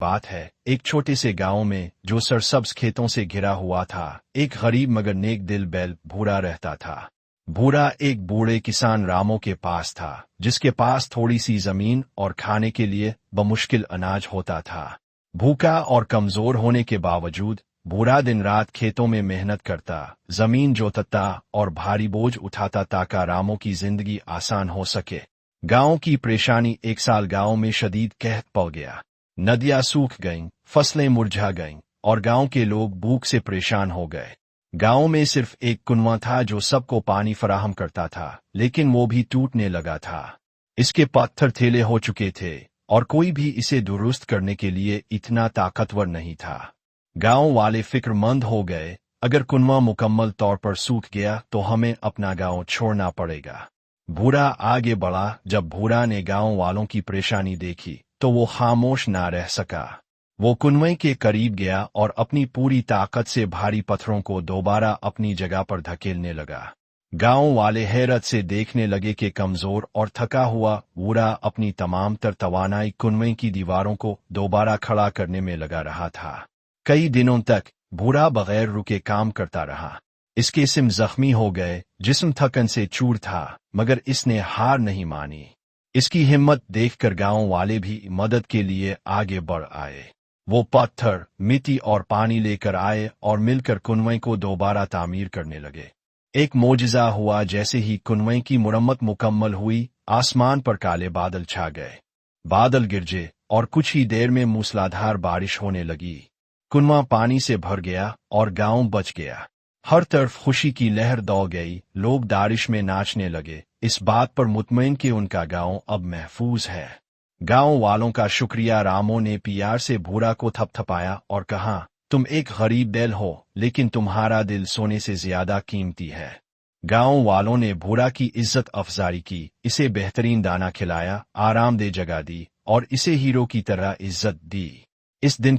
बात है, एक छोटे से गांव में जो सरसब्ज खेतों से घिरा हुआ था, एक गरीब मगर नेक दिल बैल भूरा रहता था। भूरा एक बूढ़े किसान रामो के पास था, जिसके पास थोड़ी सी जमीन और खाने के लिए बमुश्किल अनाज होता था। भूखा और कमजोर होने के बावजूद भूरा दिन रात खेतों में मेहनत करता, जमीन जोतता और भारी बोझ उठाता ताकि रामो की जिंदगी आसान हो सके। गांव की परेशानी, एक साल गांव में शदीद कहत पड़ गया। नदियां सूख गईं, फसलें मुरझा गईं और गांव के लोग भूख से परेशान हो गए। गांव में सिर्फ एक कुआं था जो सबको पानी फराहम करता था, लेकिन वो भी टूटने लगा था। इसके पत्थर थेले हो चुके थे और कोई भी इसे दुरुस्त करने के लिए इतना ताकतवर नहीं था। गांव वाले फिक्रमंद हो गए, अगर कुआं मुकम्मल तौर पर सूख गया तो हमें अपना गांव छोड़ना पड़ेगा। भूरा आगे बढ़ा। जब भूरा ने गांव वालों की परेशानी देखी तो वो खामोश ना रह सका। वो कुएं के करीब गया और अपनी पूरी ताकत से भारी पत्थरों को दोबारा अपनी जगह पर धकेलने लगा। गांव वाले हैरत से देखने लगे कि कमजोर और थका हुआ भूरा अपनी तमाम तवानाई कुएं की दीवारों को दोबारा खड़ा करने में लगा रहा था। कई दिनों तक भूरा बगैर रुके काम करता रहा। इसके जिस्म जख्मी हो गए, जिस्म थकन से चूर था, मगर इसने हार नहीं मानी। इसकी हिम्मत देखकर गांव वाले भी मदद के लिए आगे बढ़ आए। वो पत्थर, मिट्टी और पानी लेकर आए और मिलकर कुएं को दोबारा तामीर करने लगे। एक मोजिज़ा हुआ। जैसे ही कुएं की मुरम्मत मुकम्मल हुई, आसमान पर काले बादल छा गए। बादल गिरजे और कुछ ही देर में मूसलाधार बारिश होने लगी। कुआं पानी से भर गया और गांव बच गया। हर तरफ खुशी की लहर दौड़ गई। लोग बारिश में नाचने लगे, इस बात पर मुतमईन कि उनका गांव अब महफूज है। गांव वालों का शुक्रिया। रामो ने प्यार से भूरा को थपथपाया और कहा, तुम एक गरीब दिल हो, लेकिन तुम्हारा दिल सोने से ज्यादा कीमती है। गांव वालों ने भूरा की इज्जत अफजारी की, इसे बेहतरीन दाना खिलाया, आरामदेह जगह दी और इसे हीरो की तरह इज्जत दी। इस दिन